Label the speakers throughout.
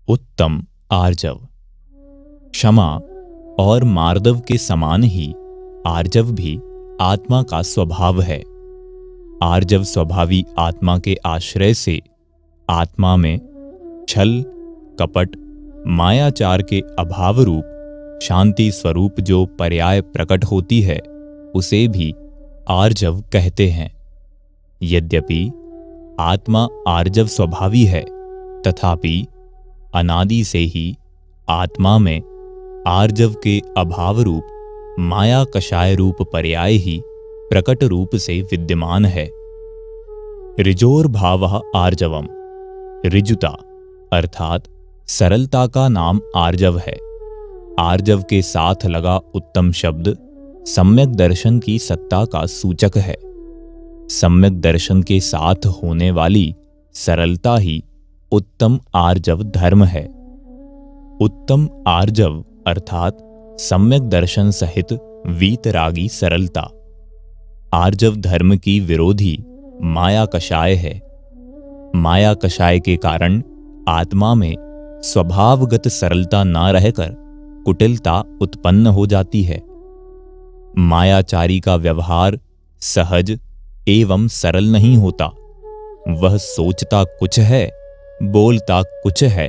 Speaker 1: उत्तम आर्जव। क्षमा और मार्दव के समान ही आर्जव भी आत्मा का स्वभाव है। आर्जव स्वभावी आत्मा के आश्रय से आत्मा में छल, कपट, मायाचार के अभाव रूप शांति स्वरूप जो पर्याय प्रकट होती है उसे भी आर्जव कहते हैं। यद्यपि आत्मा आर्जव स्वभावी है, तथापि अनादि से ही आत्मा में आर्जव के अभाव रूप माया कषाय रूप पर्याय ही प्रकट रूप से विद्यमान है। ऋजोर भावः आर्जवम। ऋजुता अर्थात सरलता का नाम आर्जव है। आर्जव के साथ लगा उत्तम शब्द सम्यक दर्शन की सत्ता का सूचक है। सम्यक दर्शन के साथ होने वाली सरलता ही उत्तम आर्जव धर्म है। उत्तम आर्जव अर्थात सम्यक दर्शन सहित वीतरागी सरलता। आर्जव धर्म की विरोधी माया कषाय है। माया कषाय के कारण आत्मा में स्वभावगत सरलता न रहकर कुटिलता उत्पन्न हो जाती है। मायाचारी का व्यवहार सहज एवं सरल नहीं होता। वह सोचता कुछ है, बोलता कुछ है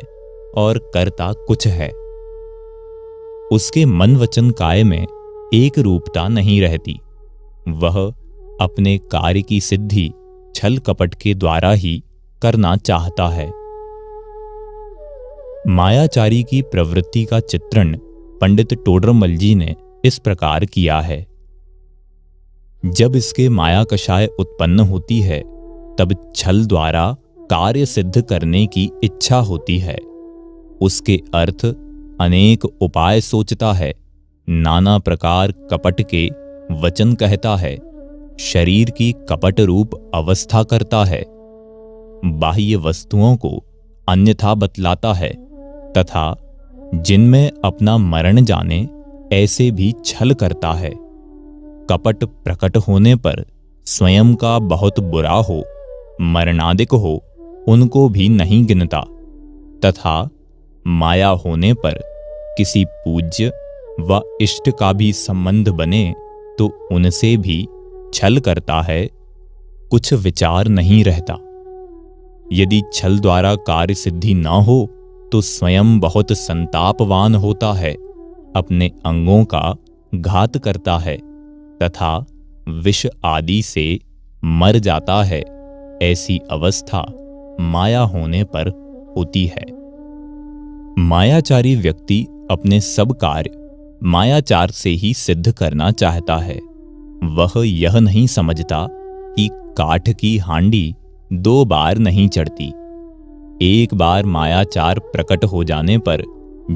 Speaker 1: और करता कुछ है। उसके मन वचन काय में एक रूपता नहीं रहती। वह अपने कार्य की सिद्धि छल कपट के द्वारा ही करना चाहता है। मायाचारी की प्रवृत्ति का चित्रण पंडित टोडरमल जी ने इस प्रकार किया है। जब इसके माया कषाय उत्पन्न होती है तब छल द्वारा कार्य सिद्ध करने की इच्छा होती है। उसके अर्थ अनेक उपाय सोचता है, नाना प्रकार कपट के वचन कहता है, शरीर की कपट रूप अवस्था करता है, बाह्य वस्तुओं को अन्यथा बतलाता है तथा जिनमें अपना मरण जाने ऐसे भी छल करता है। कपट प्रकट होने पर स्वयं का बहुत बुरा हो, मरणादिक हो, उनको भी नहीं गिनता तथा माया होने पर किसी पूज्य व इष्ट का भी संबंध बने तो उनसे भी छल करता है, कुछ विचार नहीं रहता। यदि छल द्वारा कार्य सिद्धि न हो तो स्वयं बहुत संतापवान होता है, अपने अंगों का घात करता है तथा विष आदि से मर जाता है। ऐसी अवस्था माया होने पर होती है। मायाचारी व्यक्ति अपने सब कार्य मायाचार से ही सिद्ध करना चाहता है। वह यह नहीं समझता कि काठ की हांडी दो बार नहीं चढ़ती। एक बार मायाचार प्रकट हो जाने पर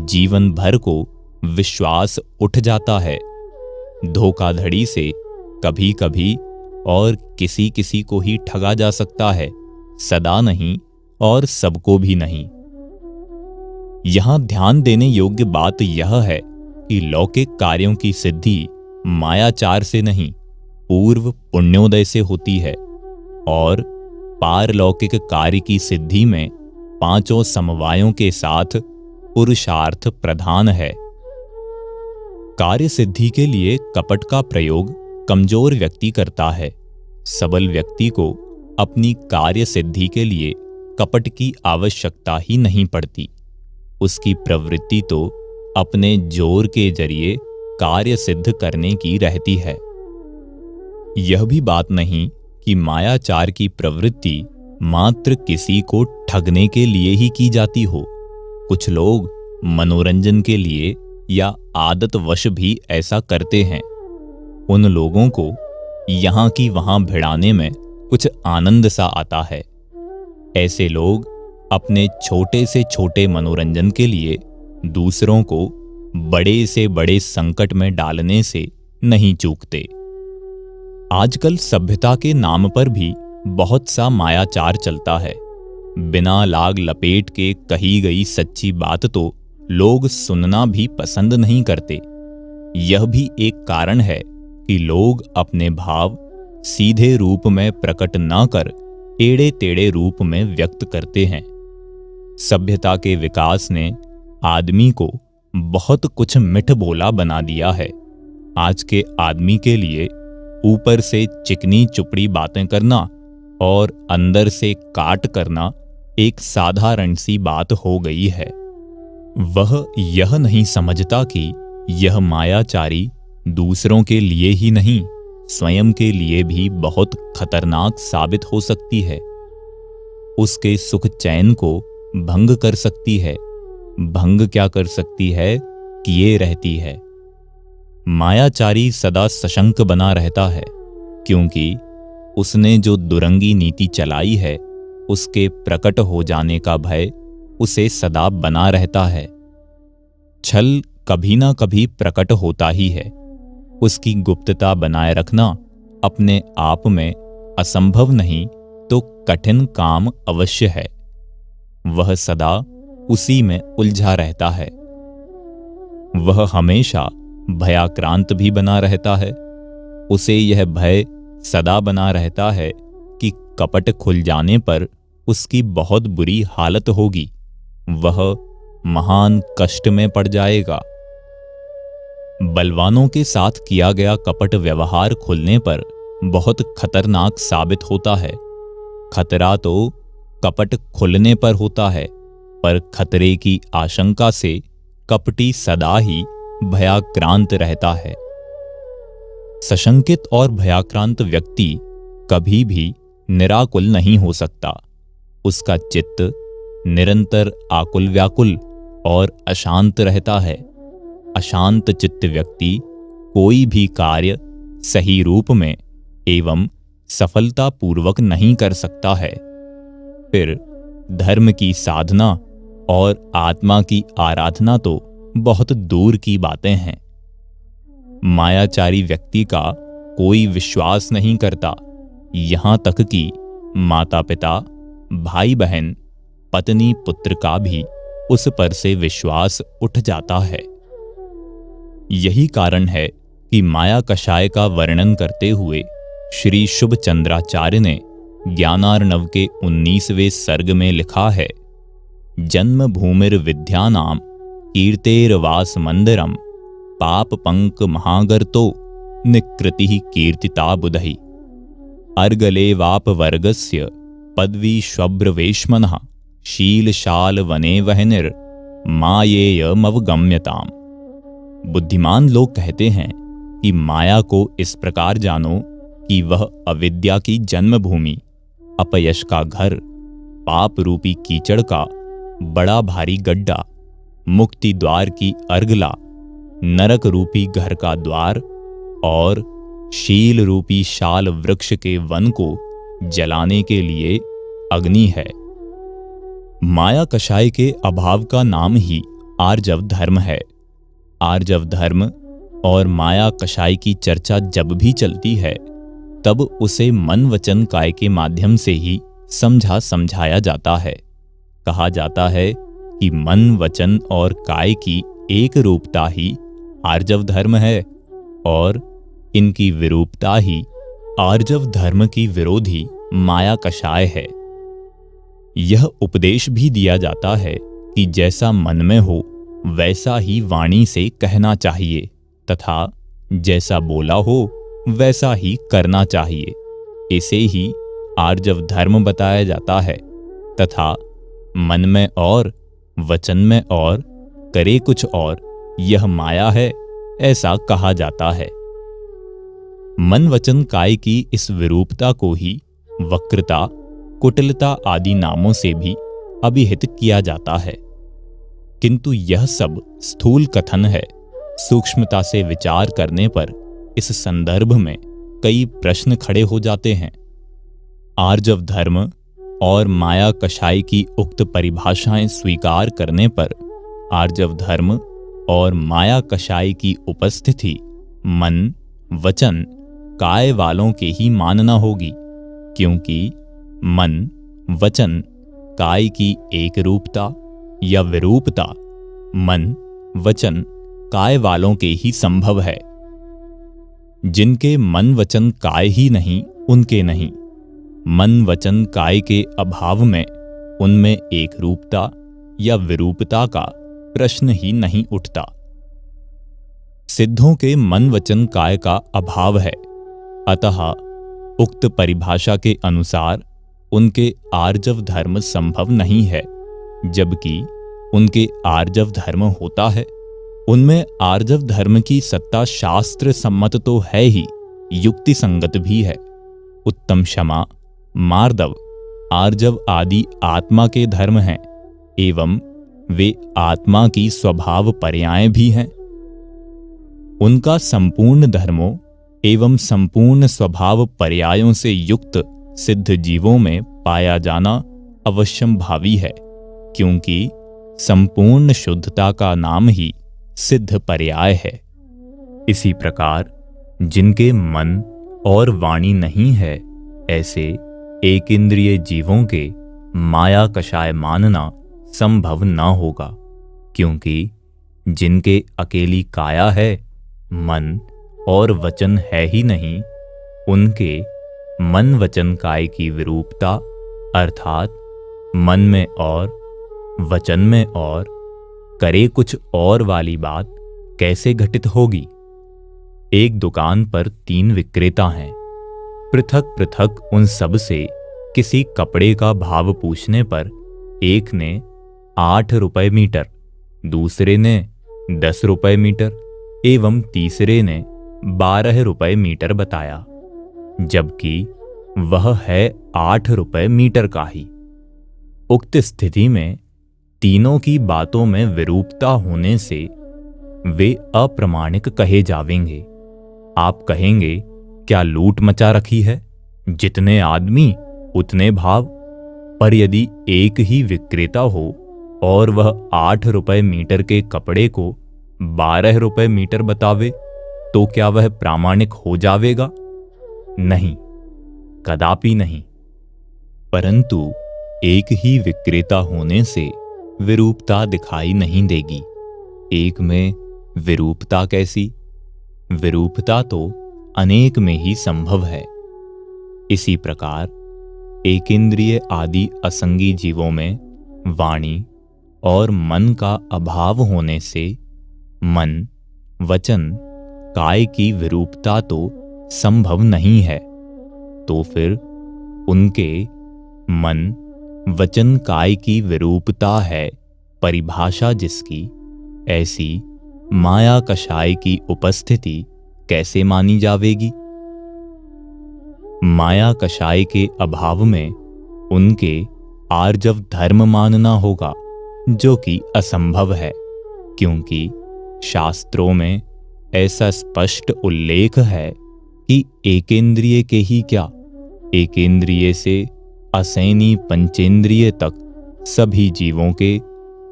Speaker 1: जीवन भर को विश्वास उठ जाता है। धोखाधड़ी से कभी कभी और किसी किसी को ही ठगा जा सकता है, सदा नहीं और सबको भी नहीं। यहां ध्यान देने योग्य बात यह है कि लौकिक कार्यों की सिद्धि मायाचार से नहीं, पूर्व पुण्योदय से होती है और पारलौकिक कार्य की सिद्धि में पांचों समवायों के साथ पुरुषार्थ प्रधान है। कार्य सिद्धि के लिए कपट का प्रयोग कमजोर व्यक्ति करता है। सबल व्यक्ति को अपनी कार्य सिद्धि के लिए कपट की आवश्यकता ही नहीं पड़ती। उसकी प्रवृत्ति तो अपने जोर के जरिए कार्य सिद्ध करने की रहती है। यह भी बात नहीं कि मायाचार की प्रवृत्ति मात्र किसी को ठगने के लिए ही की जाती हो। कुछ लोग मनोरंजन के लिए या आदतवश भी ऐसा करते हैं। उन लोगों को यहाँ की वहां भिड़ाने में कुछ आनंद सा आता है। ऐसे लोग अपने छोटे से छोटे मनोरंजन के लिए दूसरों को बड़े से बड़े संकट में डालने से नहीं चूकते। आजकल सभ्यता के नाम पर भी बहुत सा मायाचार चलता है। बिना लाग लपेट के कही गई सच्ची बात तो लोग सुनना भी पसंद नहीं करते। यह भी एक कारण है कि लोग अपने भाव सीधे रूप में प्रकट न कर टेढ़े टेढ़े रूप में व्यक्त करते हैं। सभ्यता के विकास ने आदमी को बहुत कुछ मिठ बोला बना दिया है। आज के आदमी के लिए ऊपर से चिकनी चुपड़ी बातें करना और अंदर से काट करना एक साधारण सी बात हो गई है। वह यह नहीं समझता कि यह मायाचारी दूसरों के लिए ही नहीं, स्वयं के लिए भी बहुत खतरनाक साबित हो सकती है। उसके सुख चैन को भंग कर सकती है। भंग क्या कर सकती है, किए रहती है। मायाचारी सदा सशंक बना रहता है, क्योंकि उसने जो दुरंगी नीति चलाई है उसके प्रकट हो जाने का भय उसे सदा बना रहता है। छल कभी ना कभी प्रकट होता ही है। उसकी गुप्तता बनाए रखना अपने आप में असंभव नहीं तो कठिन काम अवश्य है। वह सदा उसी में उलझा रहता है। वह हमेशा भयाक्रांत भी बना रहता है। उसे यह भय सदा बना रहता है कि कपट खुल जाने पर उसकी बहुत बुरी हालत होगी, वह महान कष्ट में पड़ जाएगा। बलवानों के साथ किया गया कपट व्यवहार खुलने पर बहुत खतरनाक साबित होता है। खतरा तो कपट खुलने पर होता है, पर खतरे की आशंका से कपटी सदा ही भयाक्रांत रहता है। सशंकित और भयाक्रांत व्यक्ति कभी भी निराकुल नहीं हो सकता। उसका चित्त निरंतर आकुल व्याकुल और अशांत रहता है। अशांत चित्त व्यक्ति कोई भी कार्य सही रूप में एवं सफलतापूर्वक नहीं कर सकता है। फिर धर्म की साधना और आत्मा की आराधना तो बहुत दूर की बातें हैं। मायाचारी व्यक्ति का कोई विश्वास नहीं करता, यहां तक कि माता पिता, भाई बहन, पत्नी पुत्र का भी उस पर से विश्वास उठ जाता है। यही कारण है कि माया कषाय का वर्णन करते हुए श्री शुभचंद्राचार्य ने ज्ञानार्णव के 19वें सर्ग में लिखा है, जन्म भूमिर विद्यानाम कीर्तेरवास मंदिरम पाप पंक महागर्तो निकृति कीर्तिता बुधहि अर्गले वाप वर्गस्य पदवी श्वभ्रवेश्मनः शीलशाल वने वहनिर मायेयमवगम्यताम। बुद्धिमान लोग कहते हैं कि माया को इस प्रकार जानो कि वह अविद्या की जन्मभूमि, अपयश का घर, पाप रूपी कीचड़ का बड़ा भारी गड्ढा, मुक्ति द्वार की अर्गला, नरक रूपी घर का द्वार और शील रूपी शाल वृक्ष के वन को जलाने के लिए अग्नि है। माया कषाय के अभाव का नाम ही आर्जव धर्म है। आर्जव धर्म और माया कषाय की चर्चा जब भी चलती है तब उसे मन वचन काय के माध्यम से ही समझाया जाता है। कहा जाता है कि मन वचन और काय की एक रूपता ही आर्जव धर्म है और इनकी विरूपता ही आर्जव धर्म की विरोधी माया कषाय है। यह उपदेश भी दिया जाता है कि जैसा मन में हो वैसा ही वाणी से कहना चाहिए तथा जैसा बोला हो वैसा ही करना चाहिए। इसे ही आर्जव धर्म बताया जाता है तथा मन में और वचन में और करे कुछ और यह माया है, ऐसा कहा जाता है। मन वचन काय की इस विरूपता को ही वक्रता, कुटिलता आदि नामों से भी अभिहित किया जाता है। किंतु यह सब स्थूल कथन है। सूक्ष्मता से विचार करने पर इस संदर्भ में कई प्रश्न खड़े हो जाते हैं। आर्जव धर्म और माया कषाय की उक्त परिभाषाएं स्वीकार करने पर आर्जव धर्म और माया कषाय की उपस्थिति मन, वचन, काय वालों के ही मानना होगी, क्योंकि मन, वचन, काय की एक रूपता या विरूपता मन, वचन, काय वालों के ही संभव है। जिनके मन वचन काय ही नहीं उनके नहीं। मन वचन काय के अभाव में उनमें एक रूपता या विरूपता का प्रश्न ही नहीं उठता। सिद्धों के मन वचन काय का अभाव है, अतः उक्त परिभाषा के अनुसार उनके आर्जव धर्म संभव नहीं है, जबकि उनके आर्जव धर्म होता है। उनमें आर्जव धर्म की सत्ता शास्त्र सम्मत तो है ही, युक्ति संगत भी है। उत्तम, क्षमा, मार्दव, आर्जव आदि आत्मा के धर्म हैं एवं वे आत्मा की स्वभाव पर्याय भी हैं। उनका संपूर्ण धर्मों एवं संपूर्ण स्वभाव पर्यायों से युक्त सिद्ध जीवों में पाया जाना अवश्यम भावी है, क्योंकि संपूर्ण शुद्धता का नाम ही सिद्ध पर्याय है। इसी प्रकार जिनके मन और वाणी नहीं है, ऐसे एक इंद्रिय जीवों के माया कषाय मानना संभव न होगा, क्योंकि जिनके अकेली काया है, मन और वचन है ही नहीं, उनके मन वचन काय की विरूपता अर्थात मन में और वचन में और करे कुछ और वाली बात कैसे घटित होगी। एक दुकान पर 3 विक्रेता हैं। पृथक पृथक उन सब से किसी कपड़े का भाव पूछने पर एक ने 8 रुपए मीटर, दूसरे ने 10 रुपए मीटर एवं तीसरे ने 12 रुपए मीटर बताया, जबकि वह है 8 रुपए मीटर का ही। उक्त स्थिति में तीनों की बातों में विरूपता होने से वे अप्रामाणिक कहे जावेंगे। आप कहेंगे, क्या लूट मचा रखी है, जितने आदमी उतने भाव। पर यदि एक ही विक्रेता हो और वह 8 रुपए मीटर के कपड़े को 12 रुपए मीटर बतावे, तो क्या वह प्रामाणिक हो जावेगा? नहीं, कदापि नहीं। परंतु एक ही विक्रेता होने से विरूपता दिखाई नहीं देगी। एक में विरूपता कैसी? विरूपता तो अनेक में ही संभव है। इसी प्रकार एक इंद्रिय आदि असंगी जीवों में वाणी और मन का अभाव होने से मन, वचन, काय की विरूपता तो संभव नहीं है। तो फिर उनके मन, वचन, काय की विरूपता है परिभाषा जिसकी, ऐसी माया कषाय की उपस्थिति कैसे मानी जावेगी? माया कषाय के अभाव में उनके आर्जव धर्म मानना होगा, जो कि असंभव है, क्योंकि शास्त्रों में ऐसा स्पष्ट उल्लेख है कि एकेंद्रिय के ही क्या, एकेंद्रिय से असैनी पंचेंद्रिय तक सभी जीवों के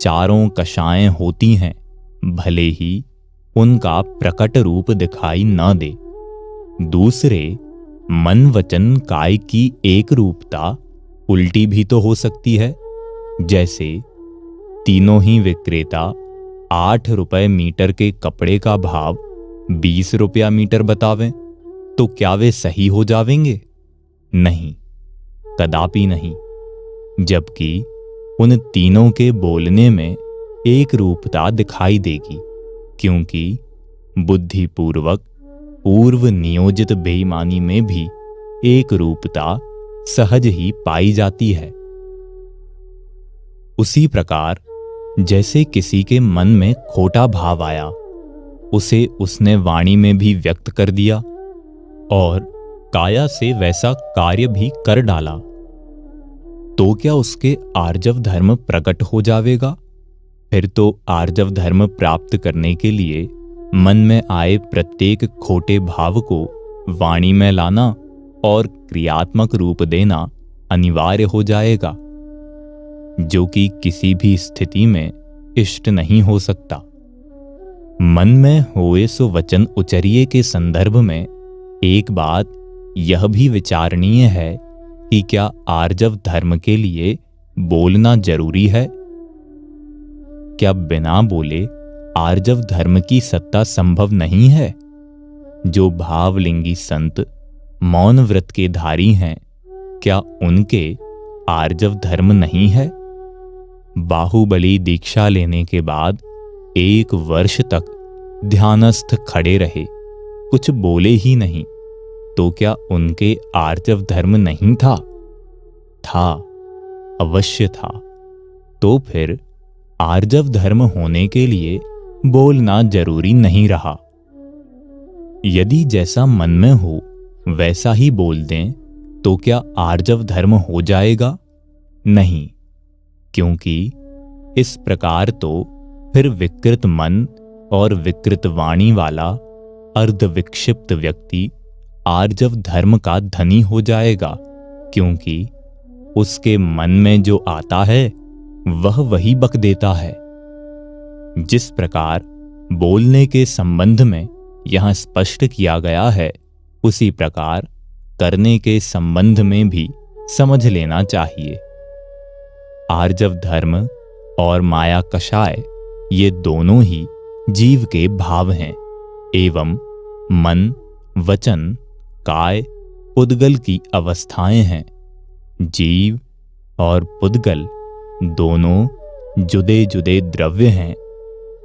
Speaker 1: चारों कषायें होती हैं, भले ही उनका प्रकट रूप दिखाई न दे। दूसरे मन, वचन, काय की एक रूपता उल्टी भी तो हो सकती है। जैसे तीनों ही विक्रेता 8 रुपए मीटर के कपड़े का भाव 20 रुपया मीटर बतावें, तो क्या वे सही हो जावेंगे? नहीं, कदापि नहीं। जबकि उन तीनों के बोलने में एक रूपता दिखाई देगी, क्योंकि बुद्धिपूर्वक पूर्व नियोजित बेईमानी में भी एक रूपता सहज ही पाई जाती है। उसी प्रकार जैसे किसी के मन में खोटा भाव आया, उसे उसने वाणी में भी व्यक्त कर दिया और काया से वैसा कार्य भी कर डाला, तो क्या उसके आर्जव धर्म प्रकट हो जावेगा? फिर तो आर्जव धर्म प्राप्त करने के लिए मन में आए प्रत्येक खोटे भाव को वाणी में लाना और क्रियात्मक रूप देना अनिवार्य हो जाएगा, जो कि किसी भी स्थिति में इष्ट नहीं हो सकता। मन में होए सो वचन उचरिए के संदर्भ में एक बात यह भी विचारणीय है कि क्या आर्जव धर्म के लिए बोलना जरूरी है? क्या बिना बोले आर्जव धर्म की सत्ता संभव नहीं है? जो भावलिंगी संत मौन व्रत के धारी हैं, क्या उनके आर्जव धर्म नहीं है? बाहुबली दीक्षा लेने के बाद 1 वर्ष तक ध्यानस्थ खड़े रहे, कुछ बोले ही नहीं, तो क्या उनके आर्जव धर्म नहीं था? था, अवश्य था। तो फिर आर्जव धर्म होने के लिए बोलना जरूरी नहीं रहा। यदि जैसा मन में हो वैसा ही बोल दें तो क्या आर्जव धर्म हो जाएगा? नहीं, क्योंकि इस प्रकार तो फिर विकृत मन और विकृत वाणी वाला अर्धविक्षिप्त व्यक्ति आर्जव धर्म का धनी हो जाएगा, क्योंकि उसके मन में जो आता है वह वही बक देता है। जिस प्रकार बोलने के संबंध में यहां स्पष्ट किया गया है, उसी प्रकार करने के संबंध में भी समझ लेना चाहिए। आर्जव धर्म और माया कषाय ये दोनों ही जीव के भाव हैं एवं मन, वचन, काय, पुद्गल की अवस्थाएं हैं। जीव और पुद्गल दोनों जुदे जुदे द्रव्य हैं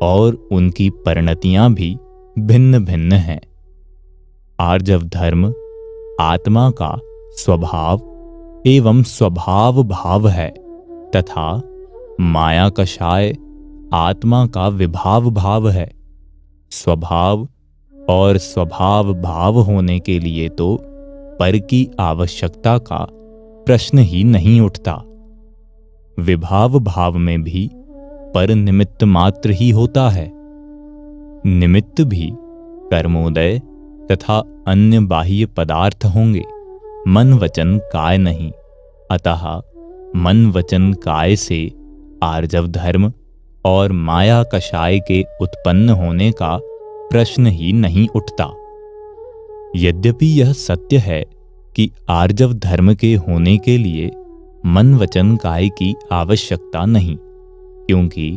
Speaker 1: और उनकी परिणतियां भी भिन्न भिन्न हैं। आर्जव धर्म आत्मा का स्वभाव एवं स्वभाव भाव है तथा माया कषाय आत्मा का विभाव भाव है। स्वभाव और स्वभाव भाव होने के लिए तो पर की आवश्यकता का प्रश्न ही नहीं उठता। विभाव भाव में भी पर निमित्त मात्र ही होता है। निमित्त भी कर्मोदय तथा अन्य बाह्य पदार्थ होंगे, मन वचन काय नहीं। अतः मन वचन काय से आर्जव धर्म और माया कषाय के उत्पन्न होने का प्रश्न ही नहीं उठता। यद्यपि यह सत्य है कि आर्जव धर्म के होने के लिए मन वचन काय की आवश्यकता नहीं, क्योंकि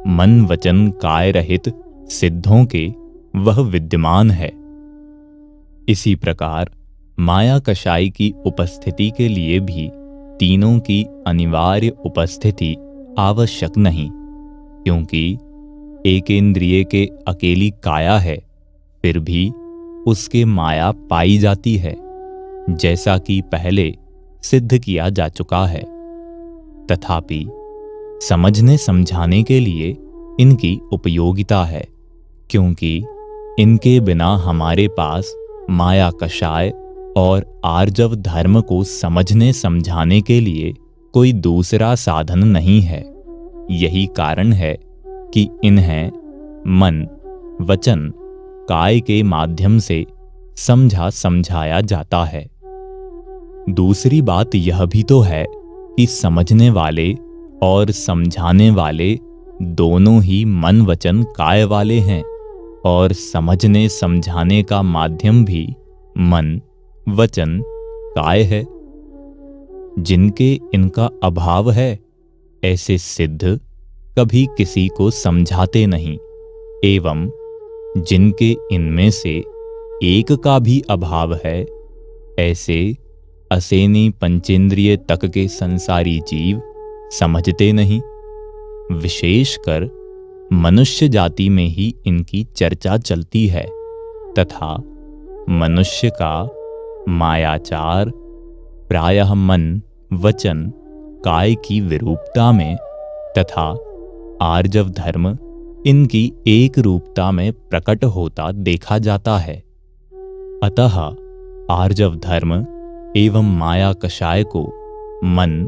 Speaker 1: मन वचन काय रहित सिद्धों के वह विद्यमान है। इसी प्रकार माया कषाय की उपस्थिति के लिए भी तीनों की अनिवार्य उपस्थिति आवश्यक नहीं, क्योंकि एकेंद्रिय के अकेली काया है, फिर भी उसके माया पाई जाती है, जैसा कि पहले सिद्ध किया जा चुका है। तथापि समझने समझाने के लिए इनकी उपयोगिता है, क्योंकि इनके बिना हमारे पास माया कषाय और आर्जव धर्म को समझने समझाने के लिए कोई दूसरा साधन नहीं है। यही कारण है कि इन्हें मन, वचन, काय के माध्यम से समझा समझाया जाता है। दूसरी बात यह भी तो है कि समझने वाले और समझाने वाले दोनों ही मन वचन काय वाले हैं, और समझने समझाने का माध्यम भी मन, वचन, काय है। जिनके इनका अभाव है, ऐसे सिद्ध कभी किसी को समझाते नहीं, एवं जिनके इनमें से एक का भी अभाव है, ऐसे असेनी पंचेंद्रिय तक के संसारी जीव समझते नहीं। विशेषकर मनुष्य जाति में ही इनकी चर्चा चलती है, तथा मनुष्य का मायाचार प्रायः मन, वचन, काय की विरूपता में तथा आर्जव धर्म इनकी एक रूपता में प्रकट होता देखा जाता है। अतः आर्जव धर्म एवं माया कषाय को मन,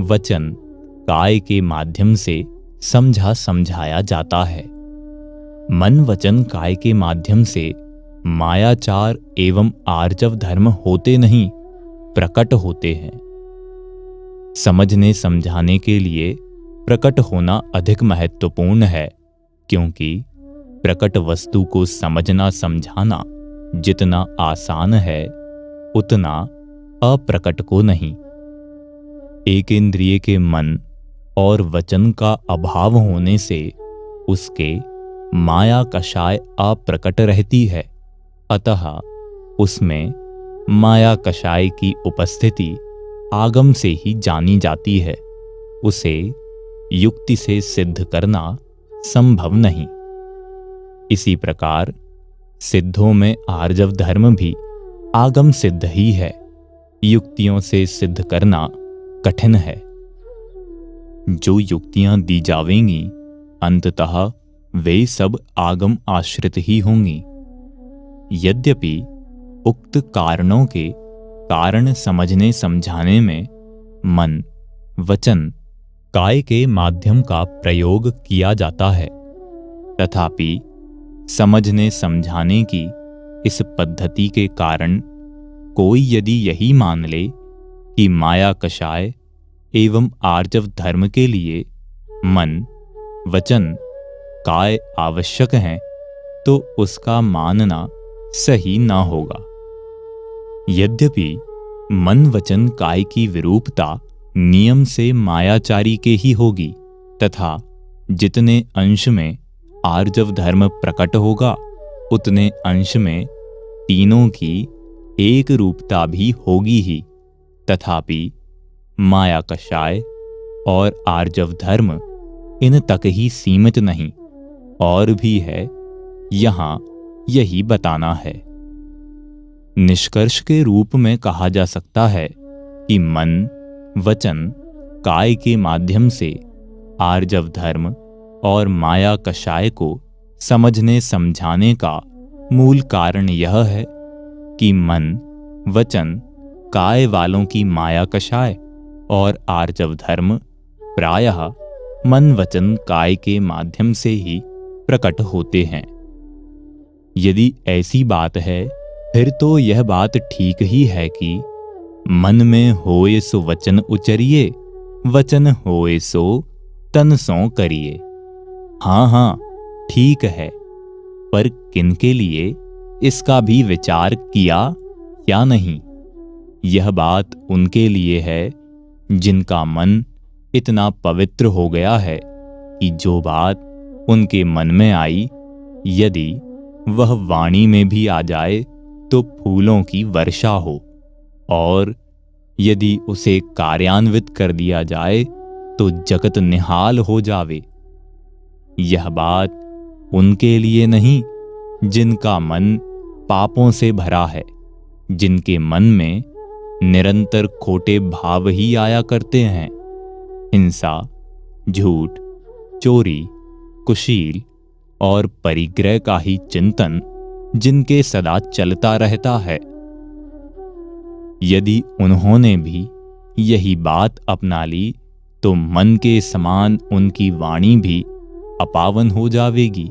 Speaker 1: वचन, काय के माध्यम से समझा समझाया जाता है। मन, वचन, काय के माध्यम से मायाचार एवं आर्जव धर्म होते नहीं, प्रकट होते हैं। समझने समझाने के लिए प्रकट होना अधिक महत्वपूर्ण है, क्योंकि प्रकट वस्तु को समझना समझाना जितना आसान है, उतना अप्रकट को नहीं। एक इंद्रिय के मन और वचन का अभाव होने से उसके माया कषाय अप्रकट रहती है, अतः उसमें माया कषाय की उपस्थिति आगम से ही जानी जाती है। उसे युक्ति से सिद्ध करना संभव नहीं। इसी प्रकार सिद्धों में आर्जव धर्म भी आगम सिद्ध ही है, युक्तियों से सिद्ध करना कठिन है। जो युक्तियां दी जावेंगी अंततः वे सब आगम आश्रित ही होंगी। यद्यपि उक्त कारणों के कारण समझने समझाने में मन, वचन, काय के माध्यम का प्रयोग किया जाता है, तथापि समझने समझाने की इस पद्धति के कारण कोई यदि यही मान ले कि माया कषाय एवं आर्जव धर्म के लिए मन, वचन, काय आवश्यक हैं, तो उसका मानना सही ना होगा। यद्यपि मन, वचन, काय की विरूपता नियम से मायाचारी के ही होगी, तथा जितने अंश में आर्जव धर्म प्रकट होगा उतने अंश में तीनों की एक रूपता भी होगी ही, तथापि माया कषाय और आर्जव धर्म इन तक ही सीमित नहीं, और भी है, यहाँ यही बताना है। निष्कर्ष के रूप में कहा जा सकता है कि मन, वचन, काय के माध्यम से आर्जव धर्म और माया कषाय को समझने समझाने का मूल कारण यह है कि मन, वचन, काय वालों की माया कषाय और आर्जव धर्म प्रायः मन, वचन, काय के माध्यम से ही प्रकट होते हैं। यदि ऐसी बात है फिर तो यह बात ठीक ही है कि मन में होए सो वचन उचरिए, वचन होए सो तन सो करिए। हाँ, ठीक है, पर किनके लिए इसका भी विचार किया या नहीं? यह बात उनके लिए है जिनका मन इतना पवित्र हो गया है कि जो बात उनके मन में आई, यदि वह वाणी में भी आ जाए तो फूलों की वर्षा हो, और यदि उसे कार्यान्वित कर दिया जाए तो जगत निहाल हो जावे। यह बात उनके लिए नहीं जिनका मन पापों से भरा है, जिनके मन में निरंतर खोटे भाव ही आया करते हैं। हिंसा, झूठ, चोरी, कुशील और परिग्रह का ही चिंतन जिनके सदा चलता रहता है। यदि उन्होंने भी यही बात अपना ली तो मन के समान उनकी वाणी भी अपावन हो जावेगी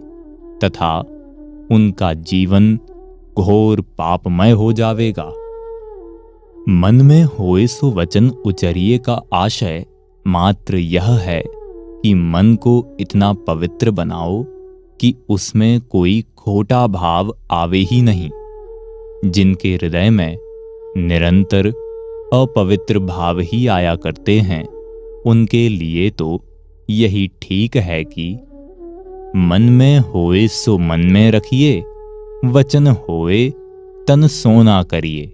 Speaker 1: तथा उनका जीवन घोर पापमय हो जावेगा। मन में होए सो वचन उचरिए का आशय मात्र यह है कि मन को इतना पवित्र बनाओ कि उसमें कोई खोटा भाव आवे ही नहीं। जिनके हृदय में निरंतर अपवित्र भाव ही आया करते हैं, उनके लिए तो यही ठीक है कि मन में होए सो मन में रखिए, वचन होए तन सो ना करिए।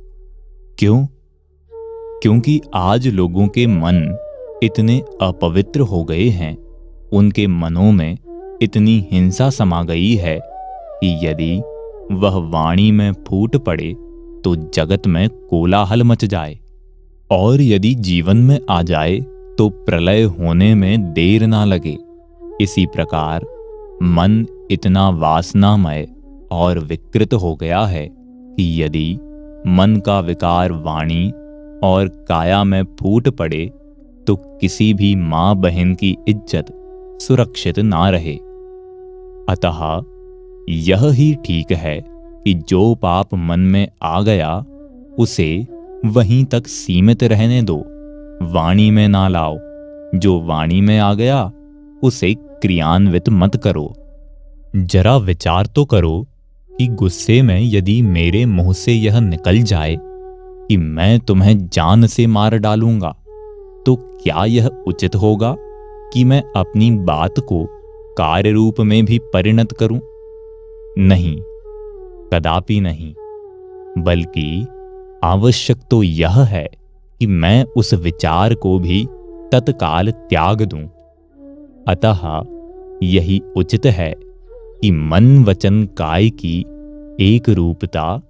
Speaker 1: क्यों? क्योंकि आज लोगों के मन इतने अपवित्र हो गए हैं, उनके मनों में इतनी हिंसा समा गई है कि यदि वह वाणी में फूट पड़े तो जगत में कोलाहल मच जाए, और यदि जीवन में आ जाए तो प्रलय होने में देर ना लगे। इसी प्रकार मन इतना वासनामय और विकृत हो गया है कि यदि मन का विकार वाणी और काया में फूट पड़े तो किसी भी मां बहन की इज्जत सुरक्षित ना रहे। अतः यह ही ठीक है कि जो पाप मन में आ गया उसे वहीं तक सीमित रहने दो, वाणी में ना लाओ। जो वाणी में आ गया उसे क्रियान्वित मत करो। जरा विचार तो करो कि गुस्से में यदि मेरे मुंह से यह निकल जाए कि मैं तुम्हें जान से मार डालूंगा, तो क्या यह उचित होगा कि मैं अपनी बात को कार्य रूप में भी परिणत करूं? नहीं, कदापि नहीं। बल्कि आवश्यक तो यह है कि मैं उस विचार को भी तत्काल त्याग दूं। अतः यही उचित है कि मन वचन काय की एक रूपता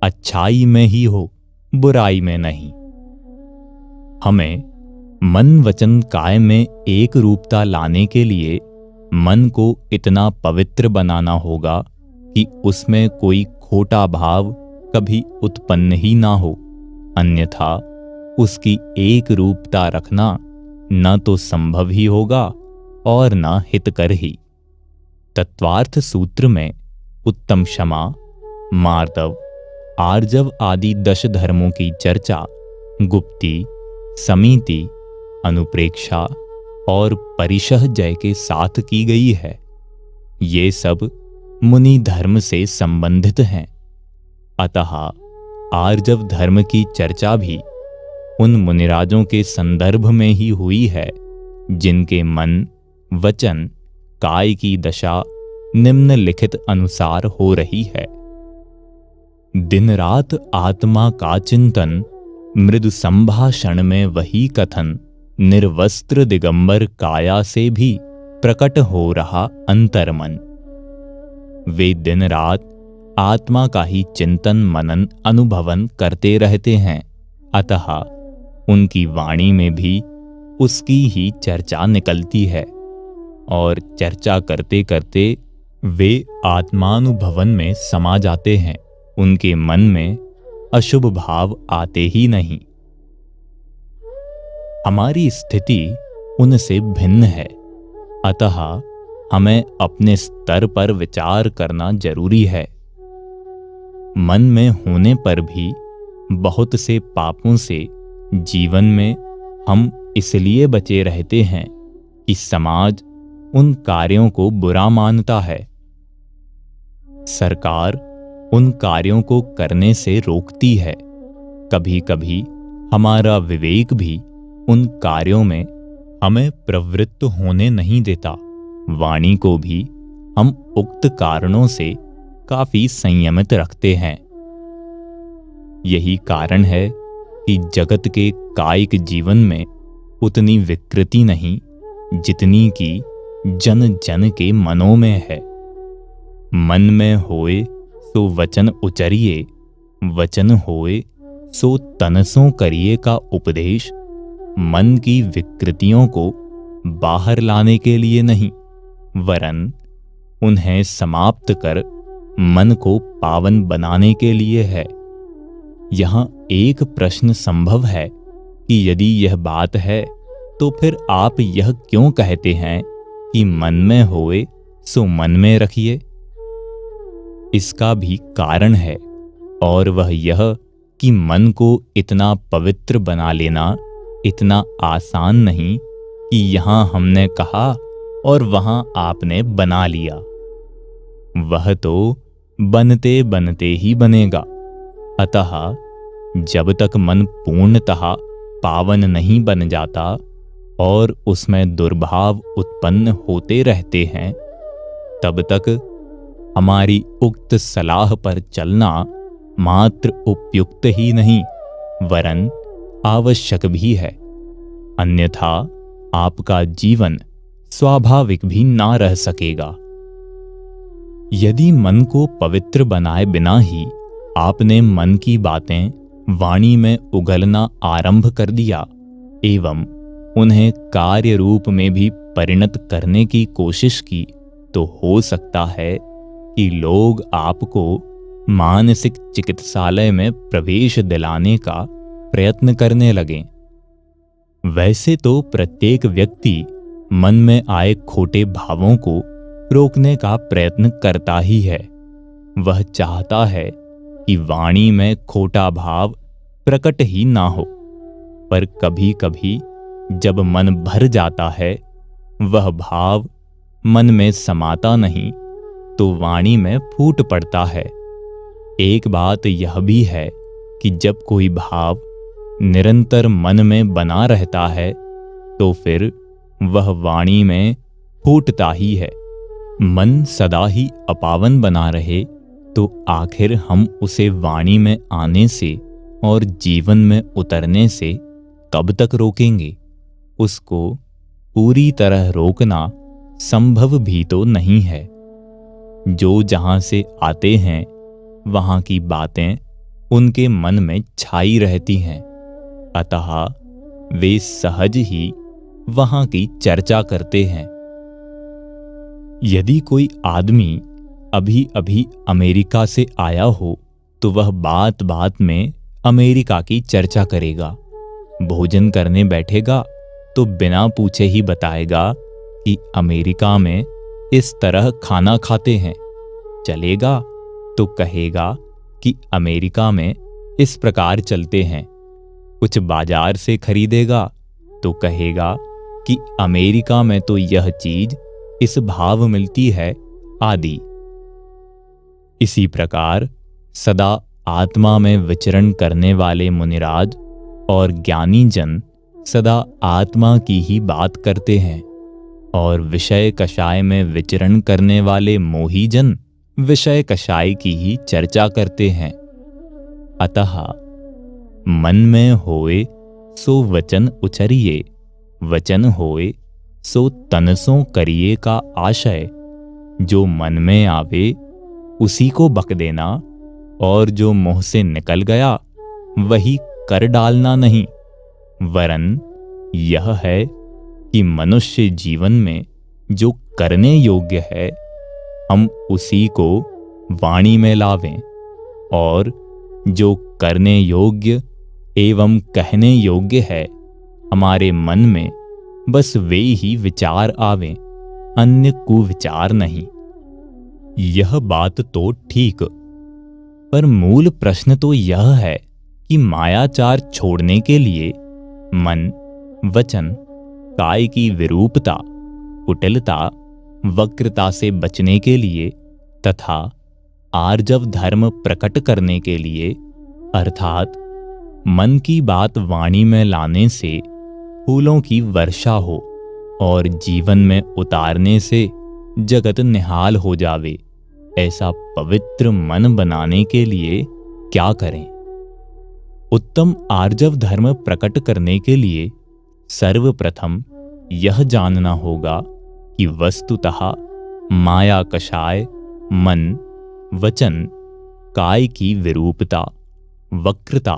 Speaker 1: अच्छाई में ही हो, बुराई में नहीं। हमें मन वचन काय में एक रूपता लाने के लिए मन को इतना पवित्र बनाना होगा कि उसमें कोई खोटा भाव कभी उत्पन्न ही ना हो, अन्यथा उसकी एक रूपता रखना न तो संभव ही होगा और न हितकर ही। तत्वार्थ सूत्र में उत्तम क्षमा, मार्दव, आर्जव आदि 10 धर्मों की चर्चा गुप्ती, समिति, अनुप्रेक्षा और परिशह जय के साथ की गई है। ये सब मुनि धर्म से संबंधित हैं। अतः आर्जव धर्म की चर्चा भी उन मुनिराजों के संदर्भ में ही हुई है जिनके मन, वचन, काय की दशा निम्नलिखित अनुसार हो रही है। दिन रात आत्मा का चिंतन, मृदु संभाषण में वही कथन, निर्वस्त्र दिगंबर काया से भी प्रकट हो रहा अंतर्मन। वे दिन रात आत्मा का ही चिंतन मनन अनुभवन करते रहते हैं, अतः उनकी वाणी में भी उसकी ही चर्चा निकलती है और चर्चा करते करते वे आत्मानुभवन में समा जाते हैं। उनके मन में अशुभ भाव आते ही नहीं। हमारी स्थिति उनसे भिन्न है, अतः हमें अपने स्तर पर विचार करना जरूरी है। मन में होने पर भी बहुत से पापों से जीवन में हम इसलिए बचे रहते हैं कि समाज उन कार्यों को बुरा मानता है। सरकार उन कार्यों को करने से रोकती है। कभी कभी हमारा विवेक भी उन कार्यों में हमें प्रवृत्त होने नहीं देता। वाणी को भी हम उक्त कारणों से काफी संयमित रखते हैं। यही कारण है कि जगत के कायिक जीवन में उतनी विकृति नहीं जितनी कि जन जन के मनों में है। मन में होए सो वचन उचरिए, वचन होए सो तनसों करिए का उपदेश मन की विकृतियों को बाहर लाने के लिए नहीं, वरन उन्हें समाप्त कर मन को पावन बनाने के लिए है। यहाँ एक प्रश्न संभव है कि यदि यह बात है तो फिर आप यह क्यों कहते हैं कि मन में होए सो मन में रखिए? इसका भी कारण है, और वह यह कि मन को इतना पवित्र बना लेना इतना आसान नहीं कि यहाँ हमने कहा और वहाँ आपने बना लिया। वह तो बनते बनते ही बनेगा। अतः जब तक मन पूर्णतः पावन नहीं बन जाता और उसमें दुर्भाव उत्पन्न होते रहते हैं, तब तक हमारी उक्त सलाह पर चलना मात्र उपयुक्त ही नहीं वरन आवश्यक भी है। अन्यथा आपका जीवन स्वाभाविक भी ना रह सकेगा। यदि मन को पवित्र बनाए बिना ही आपने मन की बातें वाणी में उगलना आरंभ कर दिया एवं उन्हें कार्य रूप में भी परिणत करने की कोशिश की, तो हो सकता है कि लोग आपको मानसिक चिकित्सालय में प्रवेश दिलाने का प्रयत्न करने लगें। वैसे तो प्रत्येक व्यक्ति मन में आए खोटे भावों को रोकने का प्रयत्न करता ही है। वह चाहता है कि वाणी में खोटा भाव प्रकट ही ना हो, पर कभी कभी जब मन भर जाता है, वह भाव मन में समाता नहीं तो वाणी में फूट पड़ता है। एक बात यह भी है कि जब कोई भाव निरंतर मन में बना रहता है तो फिर वह वाणी में फूटता ही है। मन सदा ही अपावन बना रहे तो आखिर हम उसे वाणी में आने से और जीवन में उतरने से कब तक रोकेंगे? उसको पूरी तरह रोकना संभव भी तो नहीं है। जो जहां से आते हैं वहां की बातें उनके मन में छाई रहती हैं, अतः वे सहज ही वहां की चर्चा करते हैं। यदि कोई आदमी अभी अभी अमेरिका से आया हो तो वह बात बात में अमेरिका की चर्चा करेगा। भोजन करने बैठेगा तो बिना पूछे ही बताएगा कि अमेरिका में इस तरह खाना खाते हैं। चलेगा तो कहेगा कि अमेरिका में इस प्रकार चलते हैं। कुछ बाजार से खरीदेगा तो कहेगा कि अमेरिका में तो यह चीज इस भाव मिलती है आदि। इसी प्रकार सदा आत्मा में विचरण करने वाले मुनिराज और ज्ञानी जन सदा आत्मा की ही बात करते हैं, और विषय कषाय में विचरण करने वाले मोही जन विषय कषाय की ही चर्चा करते हैं। अतः मन में होए सो वचन उचरिए, वचन होए सो तनसों करिए का आशय। जो मन में आवे उसी को बक देना, और जो मुंह से निकल गया वही कर डालना नहीं। वरन यह है कि मनुष्य जीवन में जो करने योग्य है हम उसी को वाणी में लावें, और जो करने योग्य एवं कहने योग्य है हमारे मन में बस वे ही विचार आवें, अन्य कुविचार नहीं। यह बात तो ठीक, पर मूल प्रश्न तो यह है कि मायाचार छोड़ने के लिए मन, वचन, काय की विरूपता, कुटिलता, वक्रता से बचने के लिए तथा आर्जव धर्म प्रकट करने के लिए, अर्थात मन की बात वाणी में लाने से फूलों की वर्षा हो और जीवन में उतारने से जगत निहाल हो जावे, ऐसा पवित्र मन बनाने के लिए क्या करें? उत्तम आर्जव धर्म प्रकट करने के लिए सर्वप्रथम यह जानना होगा कि वस्तुतः माया कषाय मन, वचन, काय की विरूपता, वक्रता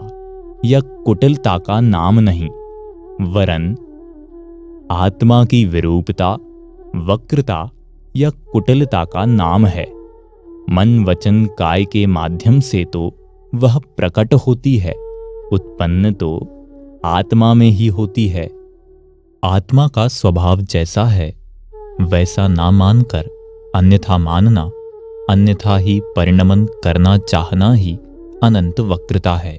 Speaker 1: या कुटिलता का नाम नहीं, वरन आत्मा की विरूपता, वक्रता या कुटिलता का नाम है। मन, वचन, काय के माध्यम से तो वह प्रकट होती है, उत्पन्न तो आत्मा में ही होती है। आत्मा का स्वभाव जैसा है वैसा ना मानकर अन्यथा मानना, अन्यथा ही परिणमन करना चाहना ही अनंत वक्रता है।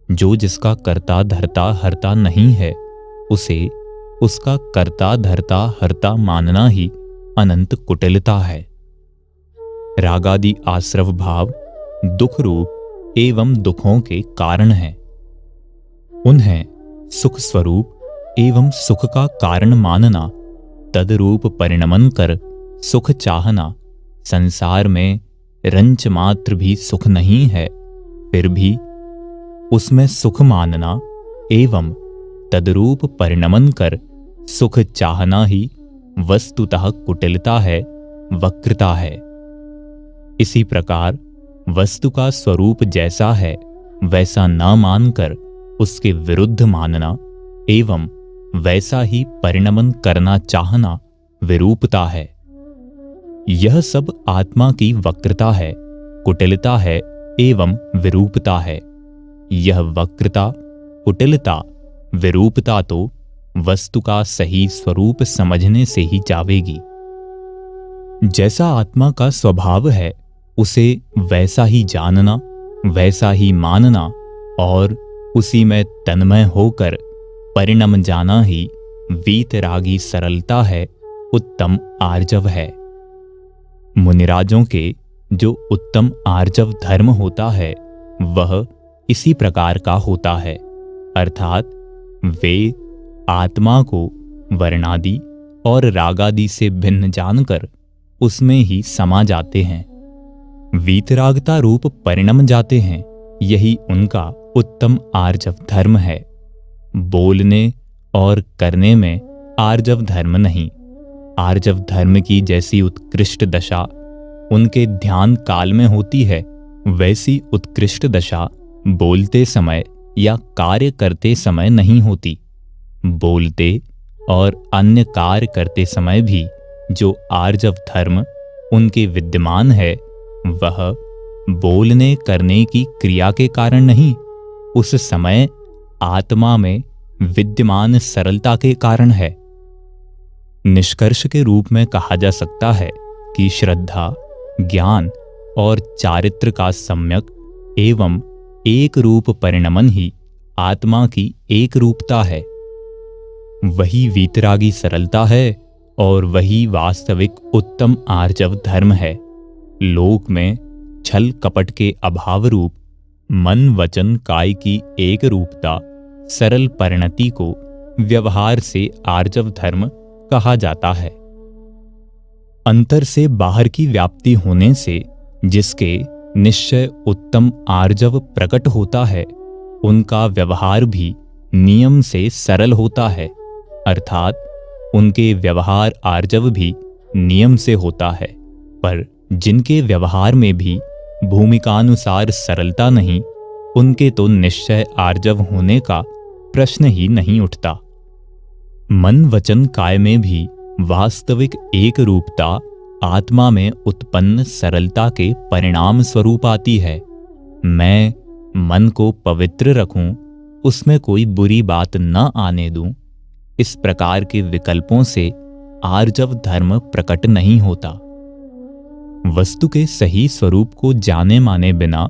Speaker 1: जो जिसका कर्ता धर्ता हर्ता नहीं है उसे उसका कर्ता धर्ता हर्ता मानना ही अनंत कुटिलता है। रागादि आश्रव भाव दुख रूप एवं दुखों के कारण हैं। उन्हें सुख स्वरूप एवं सुख का कारण मानना, तदरूप परिणमन कर सुख चाहना, संसार में रंच मात्र भी सुख नहीं है फिर भी उसमें सुख मानना एवं तदरूप परिणमन कर सुख चाहना ही वस्तुतः कुटिलता है, वक्रता है। इसी प्रकार वस्तु का स्वरूप जैसा है वैसा न मानकर उसके विरुद्ध मानना एवं वैसा ही परिणमन करना चाहना विरूपता है। यह सब आत्मा की वक्रता है, कुटिलता है एवं विरूपता है। यह वक्रता, कुटिलता, विरूपता तो वस्तु का सही स्वरूप समझने से ही जावेगी। जैसा आत्मा का स्वभाव है उसे वैसा ही जानना, वैसा ही मानना और उसी में तन्मय होकर परिणम जाना ही वीतरागी सरलता है, उत्तम आर्जव है। मुनिराजों के जो उत्तम आर्जव धर्म होता है वह इसी प्रकार का होता है, अर्थात वे आत्मा को वर्णादि और रागादि से भिन्न जानकर उसमें ही समा जाते हैं, वीतरागता रूप परिणम जाते हैं। यही उनका उत्तम आर्जव धर्म है। बोलने और करने में आर्जव धर्म नहीं। आर्जव धर्म की जैसी उत्कृष्ट दशा उनके ध्यान काल में होती है, वैसी उत्कृष्ट दशा बोलते समय या कार्य करते समय नहीं होती। बोलते और अन्य कार्य करते समय भी जो आर्जव धर्म उनके विद्यमान है, वह बोलने करने की क्रिया के कारण नहीं, उस समय आत्मा में विद्यमान सरलता के कारण है। निष्कर्ष के रूप में कहा जा सकता है कि श्रद्धा, ज्ञान और चारित्र का सम्यक एवं एक रूप परिणमन ही आत्मा की एक रूपता है। वही वीतरागी सरलता है और वही वास्तविक उत्तम आर्जव धर्म है। लोक में छल कपट के अभाव रूप मन वचन काय की एक रूपता सरल परिणति को व्यवहार से आर्जव धर्म कहा जाता है। अंतर से बाहर की व्याप्ति होने से जिसके निश्चय उत्तम आर्जव प्रकट होता है, उनका व्यवहार भी नियम से सरल होता है, अर्थात उनके व्यवहार आर्जव भी नियम से होता है। पर जिनके व्यवहार में भी भूमिकानुसार सरलता नहीं, उनके तो निश्चय आर्जव होने का प्रश्न ही नहीं उठता। मन वचन काय में भी वास्तविक एक रूपता आत्मा में उत्पन्न सरलता के परिणाम स्वरूप आती है। मैं मन को पवित्र रखूं, उसमें कोई बुरी बात न आने दूं, इस प्रकार के विकल्पों से आर्जव धर्म प्रकट नहीं होता। वस्तु के सही स्वरूप को जाने माने बिना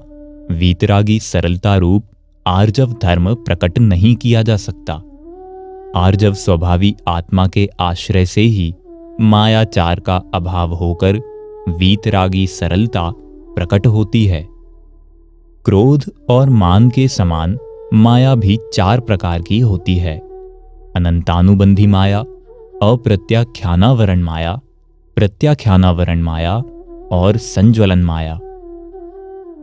Speaker 1: वीतरागी सरलता रूप आर्जव धर्म प्रकट नहीं किया जा सकता। आर्जव स्वभावी आत्मा के आश्रय से ही मायाचार का अभाव होकर वीतरागी सरलता प्रकट होती है। क्रोध और मान के समान माया भी चार प्रकार की होती है: अनंतानुबंधी माया, अप्रत्याख्यानावरण माया, प्रत्याख्यानावरण माया और संज्वलन माया।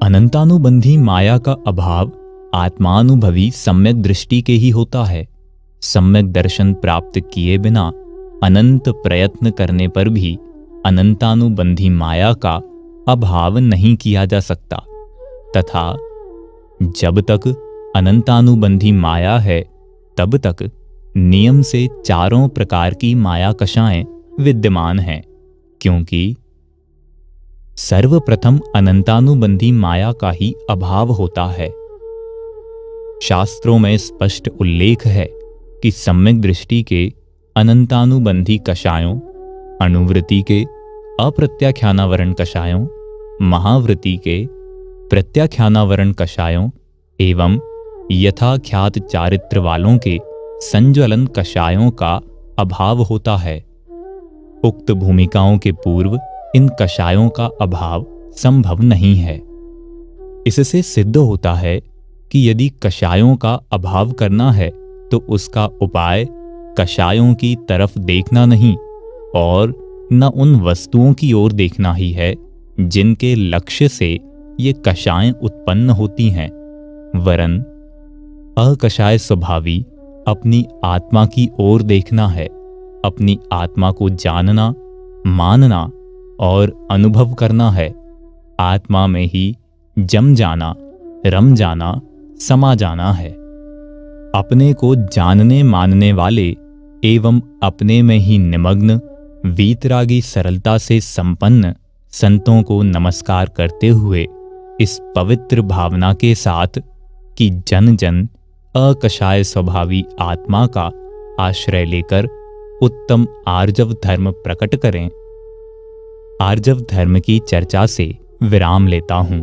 Speaker 1: अनंतानुबंधी माया का अभाव आत्मानुभवी सम्यक दृष्टि के ही होता है। सम्यक दर्शन प्राप्त किए बिना अनंत प्रयत्न करने पर भी अनंतानुबंधी माया का अभाव नहीं किया जा सकता, तथा जब तक अनंतानुबंधी माया है तब तक नियम से चारों प्रकार की माया कषाएं विद्यमान हैं, क्योंकि सर्वप्रथम अनंतानुबंधी माया का ही अभाव होता है। शास्त्रों में स्पष्ट उल्लेख है कि सम्यक दृष्टि के अनंतानुबंधी कषायों, अणुवृत्ति के अप्रत्याख्यानावरण कषायों, महावृत्ति के प्रत्याख्यानावरण कषायों एवं यथाख्यात चारित्र वालों के संज्वलन कषायों का अभाव होता है। उक्त भूमिकाओं के पूर्व इन कषायों का अभाव संभव नहीं है। इससे सिद्ध होता है कि यदि कषायों का अभाव करना है तो उसका उपाय कषायों की तरफ देखना नहीं और न उन वस्तुओं की ओर देखना ही है जिनके लक्ष्य से ये कषाएं उत्पन्न होती हैं, वरन अकषाय स्वभावी अपनी आत्मा की ओर देखना है। अपनी आत्मा को जानना, मानना और अनुभव करना है। आत्मा में ही जम जाना, रम जाना, समा जाना है। अपने को जानने मानने वाले एवं अपने में ही निमग्न वीतरागी सरलता से संपन्न संतों को नमस्कार करते हुए इस पवित्र भावना के साथ कि जन जन अकषाय स्वभावी आत्मा का आश्रय लेकर उत्तम आर्जव धर्म प्रकट करें, आर्जव धर्म की चर्चा से विराम लेता हूं।